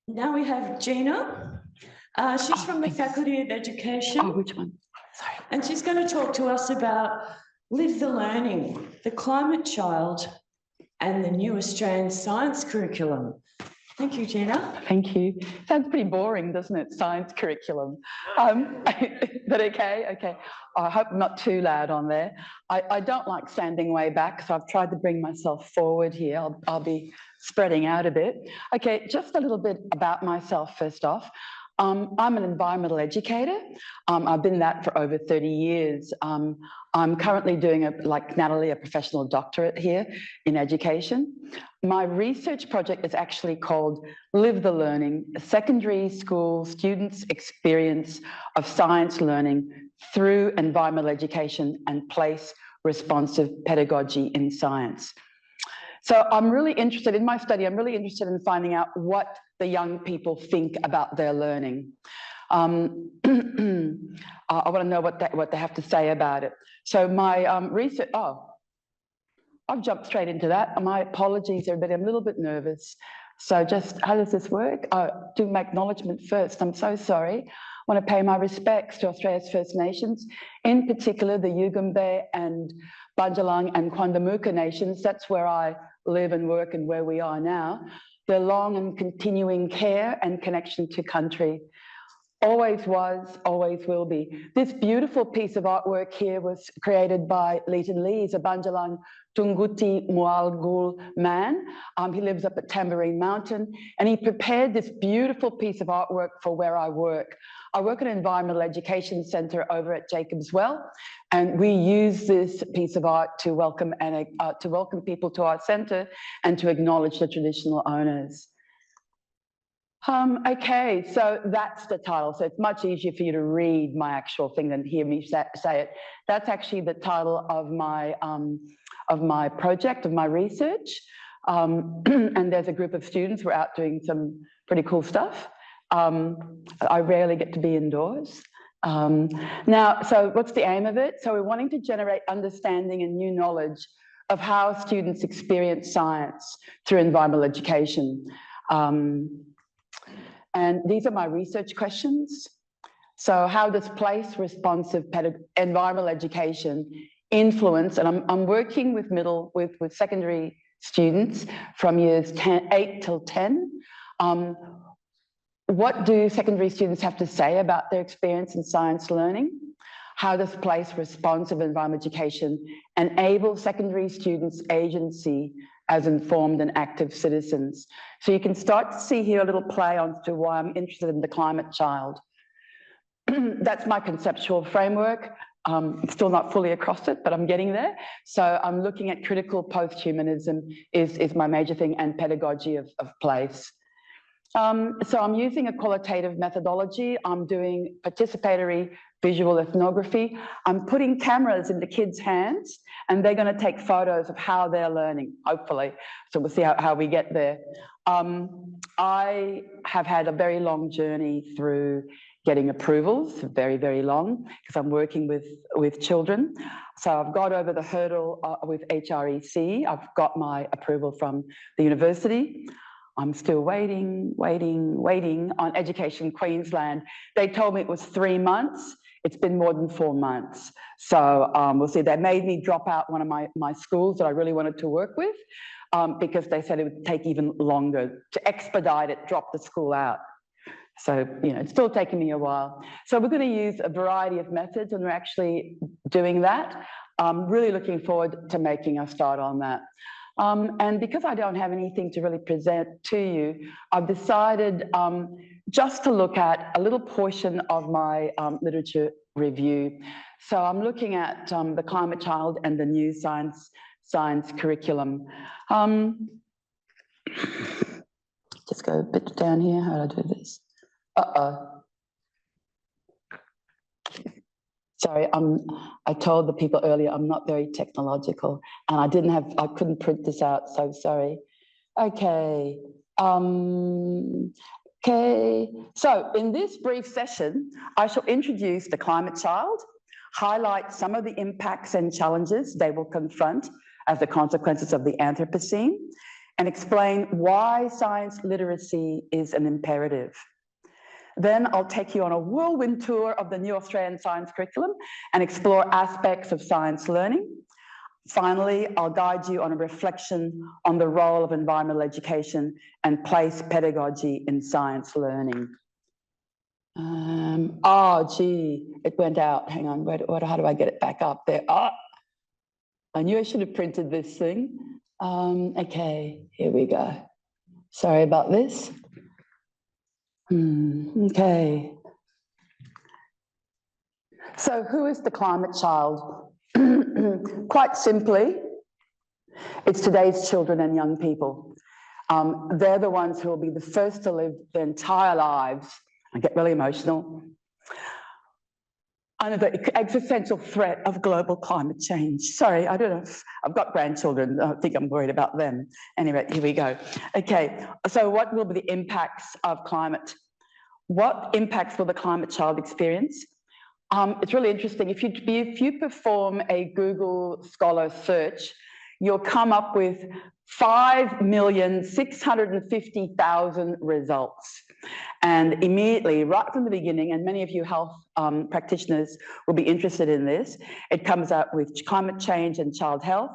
Now we have Gina. She's from the Faculty of Education. Oh, which one? Sorry. And she's going to talk to us about Live the Learning, the Climate Child, and the new Australian science curriculum. Thank you, Gina. Thank you. Sounds pretty boring, doesn't it? Science curriculum. But okay, okay. I hope I'm not too loud on there. I don't like standing way back, so I've tried to bring myself forward here. I'll be spreading out a bit. Okay, just a little bit about myself first off. I'm an environmental educator. I've been that for over 30 years. I'm currently doing, like Natalie, a professional doctorate here in education. My research project is actually called Live the Learning, a secondary school students' experience of science learning through environmental education and place-responsive pedagogy in science. So I'm really interested in my study, I'm really interested in finding out what the young people think about their learning. I want to know what they have to say about it. So my research, I've jumped straight into that. My apologies, everybody, I'm a little bit nervous. So just, how does this work? Do my acknowledgement first. I'm so sorry. I want to pay my respects to Australia's First Nations, in particular the Yugambeh and Bundjalung and Quandamooka nations. That's where I live and work and where we are now. Their long and continuing care and connection to country. Always was, always will be. This beautiful piece of artwork here was created by Leighton Lee. He's a Bundjalung Tunguti Mualgul man. He lives up at Tamborine Mountain, and he prepared this beautiful piece of artwork for where I work. I work at an environmental education centre over at Jacobs Well, and we use this piece of art to welcome people to our centre and to acknowledge the traditional owners. Okay, so that's the title. So it's much easier for you to read my actual thing than hear me say it. That's actually the title of my project, of my research. And there's a group of students who are out doing some pretty cool stuff. I rarely get to be indoors. Now, so what's the aim of it? So we're wanting to generate understanding and new knowledge of how students experience science through environmental education. And these are my research questions. So how does place-responsive environmental education influence, and I'm working with with secondary students from years 8 till 10. What do secondary students have to say about their experience in science learning? How does place-responsive environmental education enable secondary students' agency as informed and active citizens? So you can start to see here a little play on to why I'm interested in the climate child. That's my conceptual framework. I'm still not fully across it, but I'm getting there. So I'm looking at critical post-humanism is my major thing, and pedagogy of place. So I'm using a qualitative methodology. I'm doing participatory visual ethnography. I'm putting cameras into kids' hands, and they're going to take photos of how they're learning, hopefully. So we'll see how we get there. I have had a very long journey through getting approvals, very, very long, because I'm working with children. So I've got over the hurdle with HREC. I've got my approval from the university. I'm still waiting on Education Queensland. They told me it was 3 months. It's been more than 4 months. So we'll see. They made me drop out one of my schools that I really wanted to work with because they said it would take even longer to expedite it, drop the school out. So, you know, it's still taking me a while. So we're going to use a variety of methods, and we're actually doing that. I'm really looking forward to making a start on that. And because I don't have anything to really present to you, I've decided just to look at a little portion of my literature review. So I'm looking at the climate child and the new science curriculum. Just go a bit down here. How do I do this? Sorry, I told the people earlier I'm not very technological, and I couldn't print this out, so sorry. Okay. Okay. So in this brief session, I shall introduce the climate child, highlight some of the impacts and challenges they will confront as the consequences of the Anthropocene, and explain why science literacy is an imperative. Then I'll take you on a whirlwind tour of the new Australian science curriculum and explore aspects of science learning. Finally, I'll guide you on a reflection on the role of environmental education and place pedagogy in science learning. Oh, gee, it went out. Hang on, how do I get it back up there? Ah, I knew I should have printed this thing. Okay, here we go. Sorry about this. Okay. So who is the climate child? Quite simply, it's today's children and young people. They're the ones who will be the first to live their entire lives. I get really emotional. Under the existential threat of global climate change. Sorry, I don't know if I've got grandchildren. I think I'm worried about them. Anyway, here we go. Okay, so what will be the impacts of climate? What impacts will the climate child experience? It's really interesting. If you perform a Google Scholar search, you'll come up with 5,650,000 results. And immediately, right from the beginning, and many of you health practitioners will be interested in this, it comes out with climate change and child health,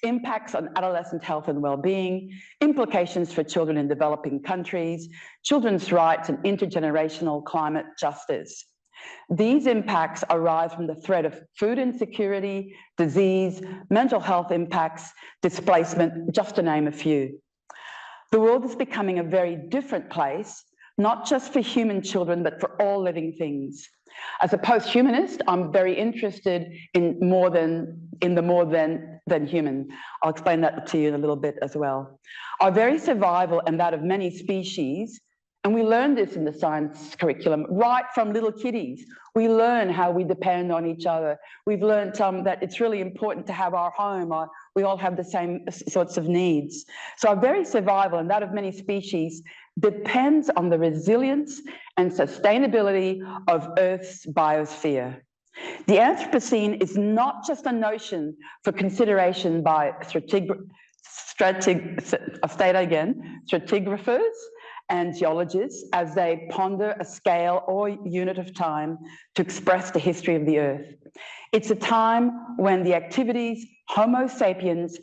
impacts on adolescent health and well-being, implications for children in developing countries, children's rights and intergenerational climate justice. These impacts arise from the threat of food insecurity, disease, mental health impacts, displacement, just to name a few. The world is becoming a very different place, not just for human children, but for all living things. As a post-humanist, I'm very interested in the more than human. I'll explain that to you in a little bit as well. Our very survival and that of many species, and we learn this in the science curriculum, right from little kiddies. We learn how we depend on each other. We've learned that it's really important to have our home. We all have the same sorts of needs. So our very survival and that of many species depends on the resilience and sustainability of Earth's biosphere. The Anthropocene is not just a notion for consideration by stratigraphers and geologists as they ponder a scale or unit of time to express the history of the Earth. It's a time when the activities Homo sapiens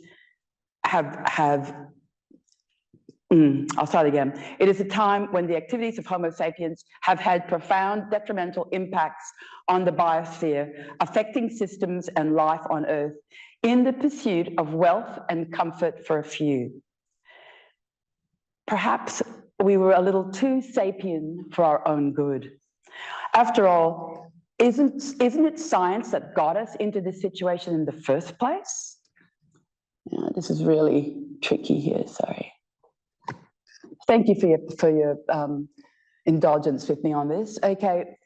I'll start again. It is a time when the activities of Homo sapiens have had profound detrimental impacts on the biosphere, affecting systems and life on Earth in the pursuit of wealth and comfort for a few. Perhaps we were a little too sapien for our own good. After all, isn't it science that got us into this situation in the first place? Yeah, this is really tricky here, sorry. Thank you for your indulgence with me on this. Okay,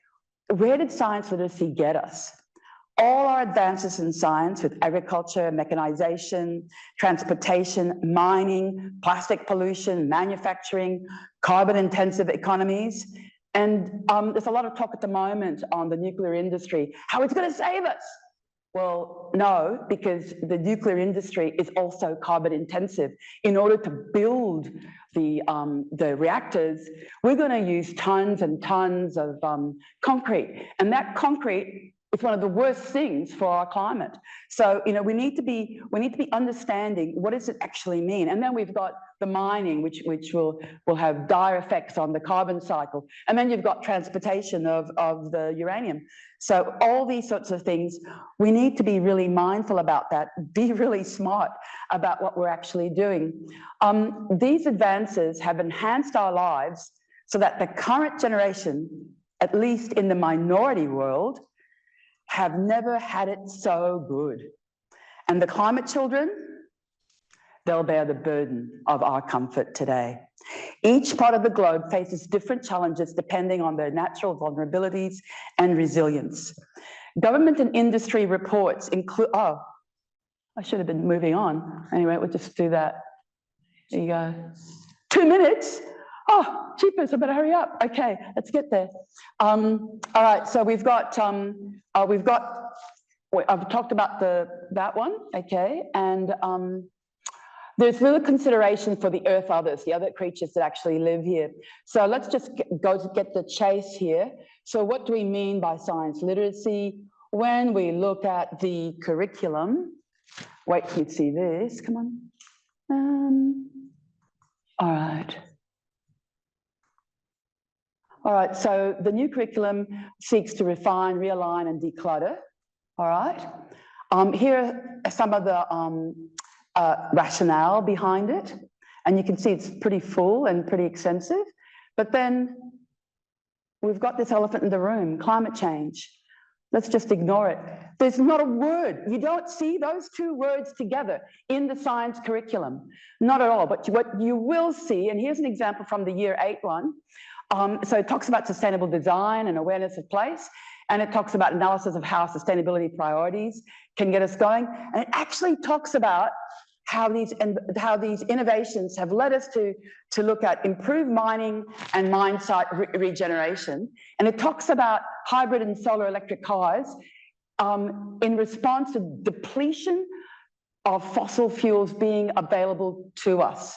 where did science literacy get us? All our advances in science with agriculture, mechanization, transportation, mining, plastic pollution, manufacturing, carbon-intensive economies, and there's a lot of talk at the moment on the nuclear industry, how it's going to save us. Well, no, because the nuclear industry is also carbon intensive. In order to build the reactors, we're going to use tons and tons of concrete, and that concrete is one of the worst things for our climate. So, you know, we need to be understanding what does it actually mean, and then we've got the mining, which will have dire effects on the carbon cycle, and then you've got transportation of the uranium. So all these sorts of things, we need to be really mindful about that, be really smart about what we're actually doing. These advances have enhanced our lives so that the current generation, at least in the minority world, have never had it so good. And the climate children, they'll bear the burden of our comfort today. Each part of the globe faces different challenges depending on their natural vulnerabilities and resilience. Government and industry reports include, oh, I should have been moving on. Anyway, we'll just do that. There you go. 2 minutes? Oh, jeepers, I better hurry up. Okay, let's get there. All right, so I've talked about that one, okay, and There's little consideration for the earth others, the other creatures that actually live here. So let's just go to get the chase here. So what do we mean by science literacy? When we look at the curriculum, wait till you see this, come on. All right. All right, so the new curriculum seeks to refine, realign, and declutter. All right. Here are some of the rationale behind it. And you can see it's pretty full and pretty extensive. But then we've got this elephant in the room, climate change. Let's just ignore it. There's not a word. You don't see those two words together in the science curriculum. Not at all. But what you will see, and here's an example from the Year 8 one. So it talks about sustainable design and awareness of place. And it talks about analysis of how sustainability priorities can get us going. And it actually talks about how these innovations have led us to look at improved mining and mine site regeneration. And it talks about hybrid and solar electric cars in response to depletion of fossil fuels being available to us.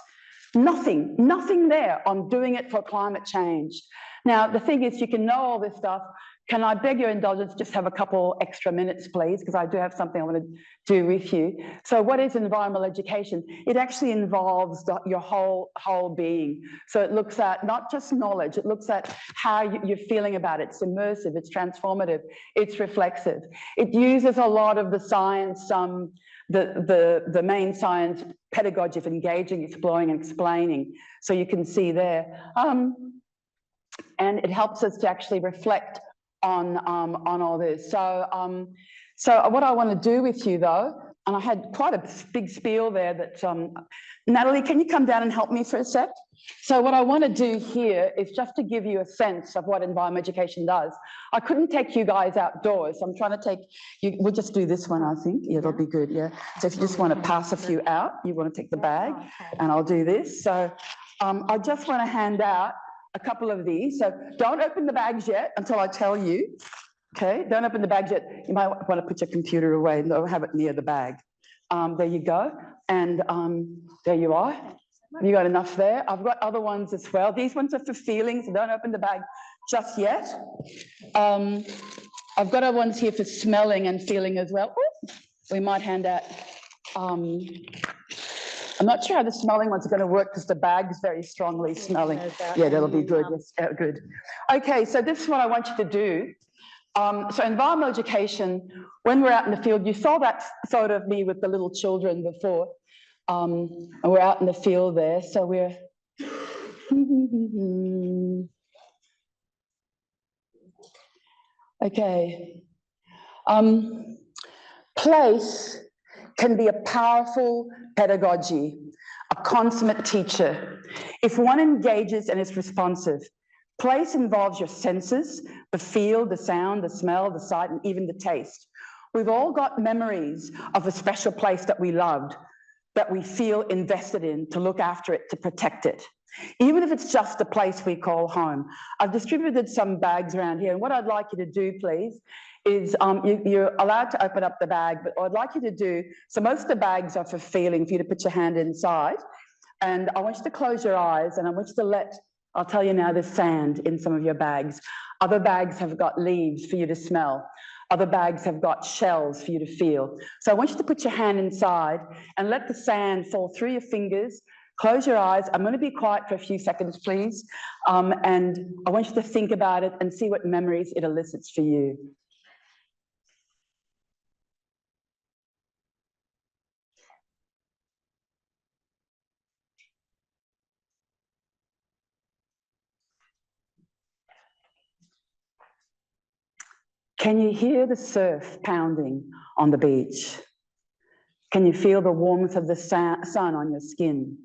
Nothing there on doing it for climate change. Now, the thing is, you can know all this stuff. Can I beg your indulgence, just have a couple extra minutes, please, because I do have something I want to do with you. So what is environmental education? It actually involves your whole being. So it looks at not just knowledge, it looks at how you're feeling about it. It's immersive, it's transformative, it's reflexive. It uses a lot of the science, the main science pedagogy of engaging, exploring, and explaining. So you can see there. And it helps us to actually reflect on all this. So what I want to do with you though, and I had quite a big spiel there that, Natalie, can you come down and help me for a sec? So what I want to do here is just to give you a sense of what environmental education does. I couldn't take you guys outdoors. So I'm trying to take you, we'll just do this one, I think. Yeah, it'll be good, yeah. So if you just want to pass a few out, you want to take the bag, and I'll do this. So I just want to hand out a couple of these. So don't open the bags yet until I tell you. Okay, don't open the bags yet. You might want to put your computer away. No, have it near the bag. There you go. And there you are. You got enough there. I've got other ones as well. These ones are for feeling, so don't open the bag just yet. I've got other ones here for smelling and feeling as well. Ooh, we might hand out. I'm not sure how the smelling ones are going to work because the bag's very strongly smelling. Yeah, that'll be good. Yes, good. Okay, so this is what I want you to do. So environmental education, when we're out in the field, you saw that photo of me with the little children before. And we're out in the field there, so we're... Okay. Place can be a powerful pedagogy, a consummate teacher, if one engages and is responsive. Place involves your senses, the feel, the sound, the smell, the sight, and even the taste. We've all got memories of a special place that we loved, that we feel invested in, to look after it, to protect it. Even if it's just a place we call home. I've distributed some bags around here, and what I'd like you to do, please, is you're allowed to open up the bag, but what I'd like you to do, so most of the bags are for feeling, for you to put your hand inside, and I want you to close your eyes, and I want you to let, I'll tell you now, there's sand in some of your bags. Other bags have got leaves for you to smell. Other bags have got shells for you to feel. So I want you to put your hand inside and let the sand fall through your fingers. Close your eyes. I'm going to be quiet for a few seconds, please. And I want you to think about it and see what memories it elicits for you. Can you hear the surf pounding on the beach? Can you feel the warmth of the sun on your skin?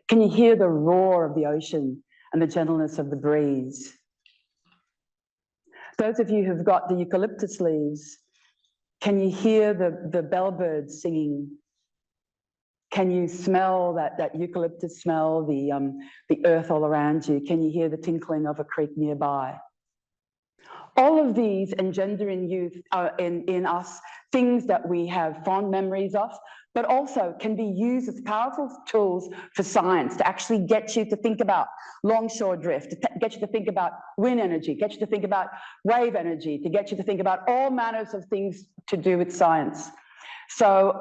Can you hear the roar of the ocean and the gentleness of the breeze? Those of you who've got the eucalyptus leaves, can you hear the bellbirds singing? Can you smell that eucalyptus smell, the earth all around you? Can you hear the tinkling of a creek nearby? All of these engender in youth, in us, things that we have fond memories of, but also can be used as powerful tools for science to actually get you to think about longshore drift, to get you to think about wind energy, get you to think about wave energy, to get you to think about all manners of things to do with science. So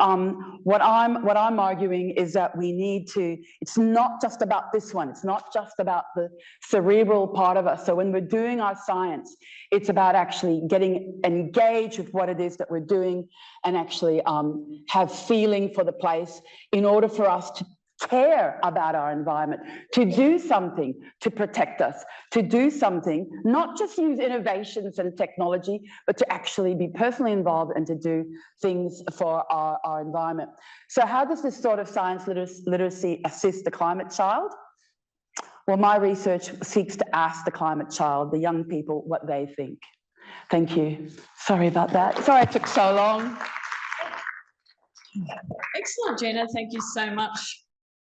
what I'm arguing is that we need to, it's not just about this one, it's not just about the cerebral part of us. So when we're doing our science, it's about actually getting engaged with what it is that we're doing and actually have feeling for the place in order for us to care about our environment, to do something to protect us, to do something, not just use innovations and technology, but to actually be personally involved and to do things for our environment. So how does this sort of science literacy assist the climate child? Well, my research seeks to ask the climate child, the young people, what they think. Thank you. Sorry about that. Sorry it took so long. Excellent, Gina. Thank you so much